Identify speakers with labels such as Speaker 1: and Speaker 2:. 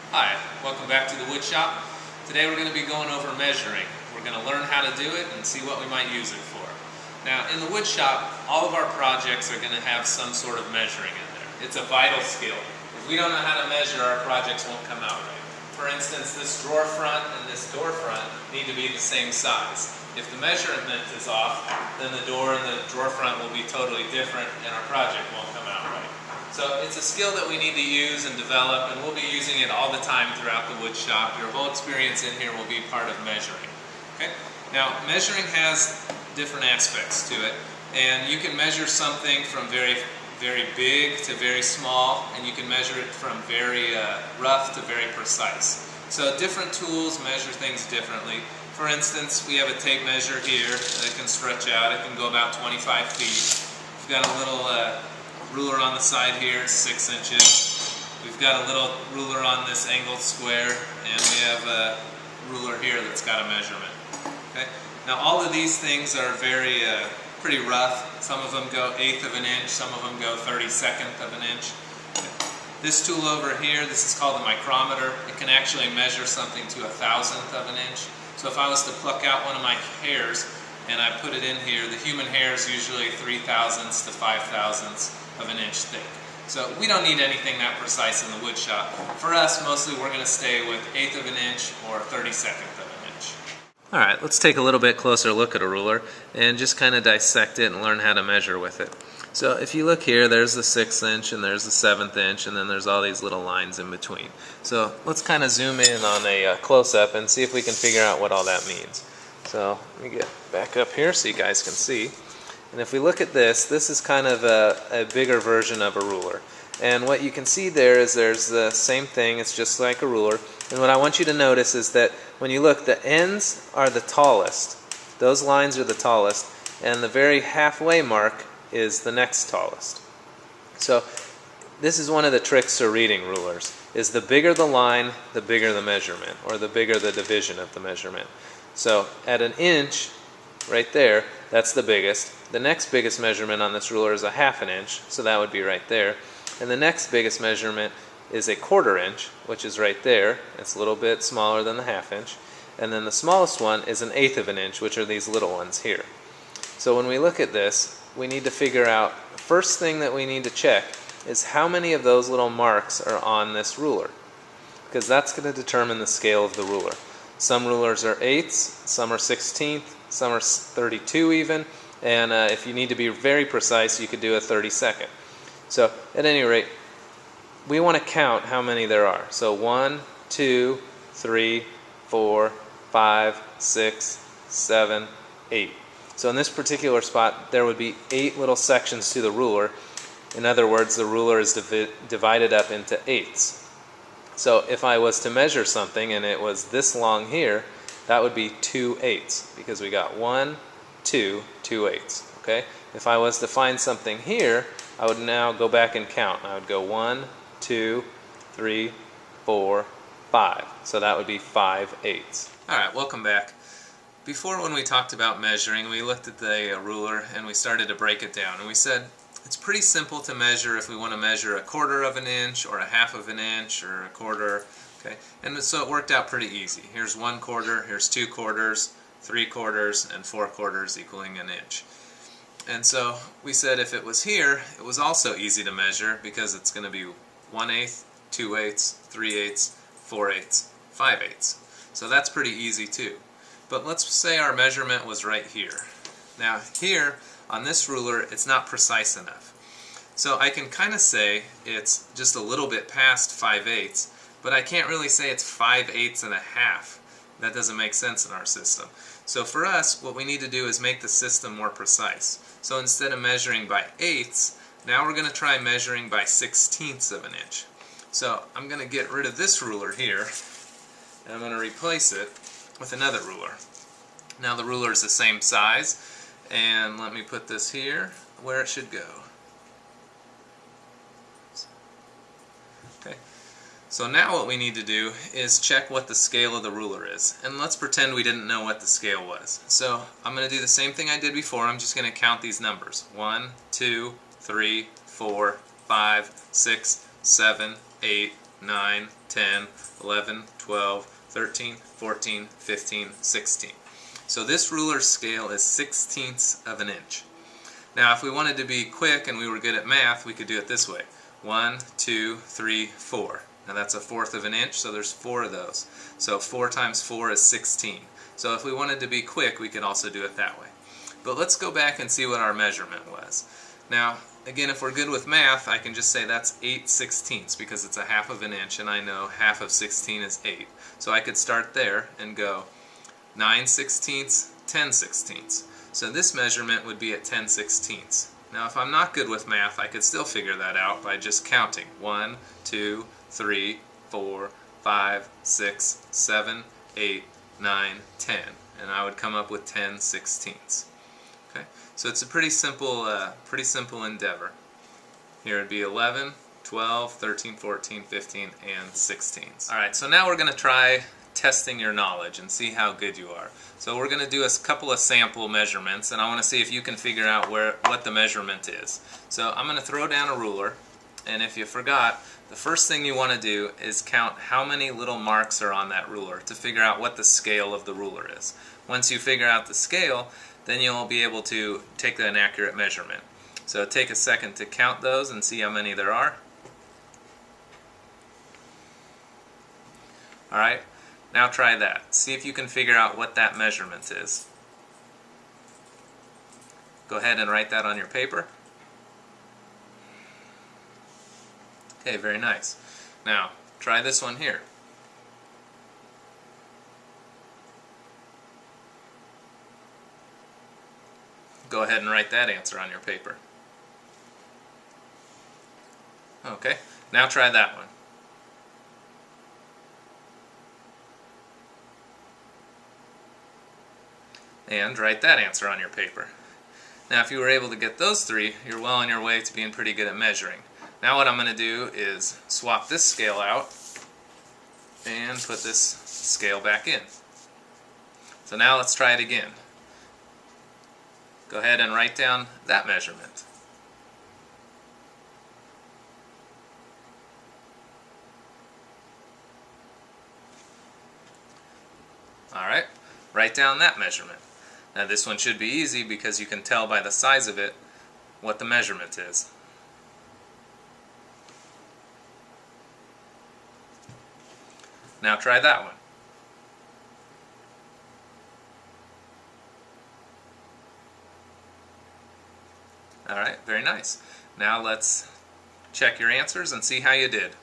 Speaker 1: Hi, welcome back to the wood shop. Today we're going to be going over measuring. We're going to learn how to do it and see what we might use it for. Now in the wood shop, all of our projects are going to have some sort of measuring in there. It's a vital skill. If we don't know how to measure, our projects won't come out right. For instance, this drawer front and this door front need to be the same size. If the measurement is off, then the door and the drawer front will be totally different and our project won't come out right. So it's a skill that we need to use and develop, and we'll be using it all the time throughout the wood shop. Your whole experience in here will be part of measuring. Okay? Now, measuring has different aspects to it, and you can measure something from very big to very small, and you can measure it from very rough to very precise. So different tools measure things differently. For instance, we have a tape measure here that can stretch out. It can go about 25 feet. We've got a little ruler on the side here, 6 inches. We've got a little ruler on this angled square, and we have a ruler here that's got a measurement. Okay? Now all of these things are pretty rough. Some of them go 1/8 of an inch, some of them go 32nd of an inch. This tool over here, this is called a micrometer. It can actually measure something to 1/1000th of an inch. So if I was to pluck out one of my hairs and I put it in here, the human hair is usually 3/1000ths to 5/1000ths of an inch thick. So we don't need anything that precise in the wood shop. For us, mostly we're going to stay with 1/8 of an inch or 32nd of an inch. Alright, let's take a little bit closer look at a ruler and just kind of dissect it and learn how to measure with it. So if you look here, there's the 1/6 inch and there's the 1/7 inch, and then there's all these little lines in between. So let's kind of zoom in on a close-up and see if we can figure out what all that means. So let me get back up here so you guys can see. And if we look at this, this is kind of a bigger version of a ruler. And what you can see there is there's the same thing, it's just like a ruler. And what I want you to notice is that when you look, the ends are the tallest. Those lines are the tallest, and the very halfway mark is the next tallest. So this is one of the tricks to reading rulers, is the bigger the line, the bigger the measurement, or the bigger the division of the measurement. So at an inch, right there, that's the biggest. The next biggest measurement on this ruler is a 1/2 inch, so that would be right there. And the next biggest measurement is a 1/4 inch, which is right there. It's a little bit smaller than the 1/2 inch. And then the smallest one is an 1/8 of an inch, which are these little ones here. So when we look at this, we need to figure out, the first thing that we need to check is how many of those little marks are on this ruler, because that's going to determine the scale of the ruler. Some rulers are 1/8, some are 1/16, some are 32 even, and if you need to be very precise, you could do a 32nd. So at any rate, we want to count how many there are. So 1, 2, 3, 4, 5, 6, 7, 8. So in this particular spot, there would be 8 little sections to the ruler. In other words, the ruler is divided up into 8ths. So if I was to measure something and it was this long here, that would be 2/8, because we got 1, 2, 2/8. Okay? If I was to find something here, I would now go back and count. I would go 1, 2, 3, 4, 5. So that would be 5/8. Alright, welcome back. Before, when we talked about measuring, we looked at the ruler and we started to break it down. And we said it's pretty simple to measure if we want to measure a 1/4 of an inch or a 1/2 of an inch or a 1/4. Okay? And so it worked out pretty easy. Here's 1/4, here's 2/4, 3/4, and 4/4 equaling an inch. And so we said if it was here, it was also easy to measure, because it's going to be 1/8, 2/8, 3/8, 4/8, 5/8. So that's pretty easy too. But let's say our measurement was right here. Now here, on this ruler, it's not precise enough. So I can kind of say it's just a little bit past 5/8, but I can't really say it's 5/8 and a half. That doesn't make sense in our system. So for us, what we need to do is make the system more precise. So instead of measuring by 1/8, now we're going to try measuring by 1/16 of an inch. So I'm going to get rid of this ruler here, and I'm going to replace it with another ruler. Now the ruler is the same size, and let me put this here where it should go. Okay. So now what we need to do is check what the scale of the ruler is. And let's pretend we didn't know what the scale was. So I'm going to do the same thing I did before. I'm just going to count these numbers. 1, 2, 3, 4, 5, 6, 7, 8, 9, 10, 11, 12, 13, 14, 15, 16. So this ruler's scale is 1/16 of an inch. Now if we wanted to be quick and we were good at math, we could do it this way. 1, 2, 3, 4. Now that's 1/4 of an inch, so there's 4 of those. So 4 times 4 is 16. So if we wanted to be quick, we could also do it that way. But let's go back and see what our measurement was. Now, again, if we're good with math, I can just say that's 8/16 because it's 1/2 of an inch, and I know 1/2 of 16 is 8. So I could start there and go 9/16, 10/16. So this measurement would be at 10/16. Now if I'm not good with math, I could still figure that out by just counting. 1, 2, 3, 4, 5, 6, 7, 8, 9, 10. And I would come up with 10/16. Okay, so it's a pretty simple endeavor. Here it'd be 11, 12, 13, 14, 15, and 16. Alright, so now we're going to try testing your knowledge and see how good you are. So we're going to do a couple of sample measurements, and I want to see if you can figure out what the measurement is. So I'm going to throw down a ruler, and if you forgot, the first thing you want to do is count how many little marks are on that ruler to figure out what the scale of the ruler is. Once you figure out the scale, then you'll be able to take an accurate measurement. So take a second to count those and see how many there are. Alright, now try that. See if you can figure out what that measurement is. Go ahead and write that on your paper. Okay, very nice. Now, try this one here. Go ahead and write that answer on your paper. Okay, now try that one. And write that answer on your paper. Now if you were able to get those three, you're well on your way to being pretty good at measuring. Now what I'm going to do is swap this scale out and put this scale back in. So now let's try it again. Go ahead and write down that measurement. Alright, write down that measurement. Now this one should be easy because you can tell by the size of it what the measurement is. Now try that one. Alright, very nice. Now let's check your answers and see how you did.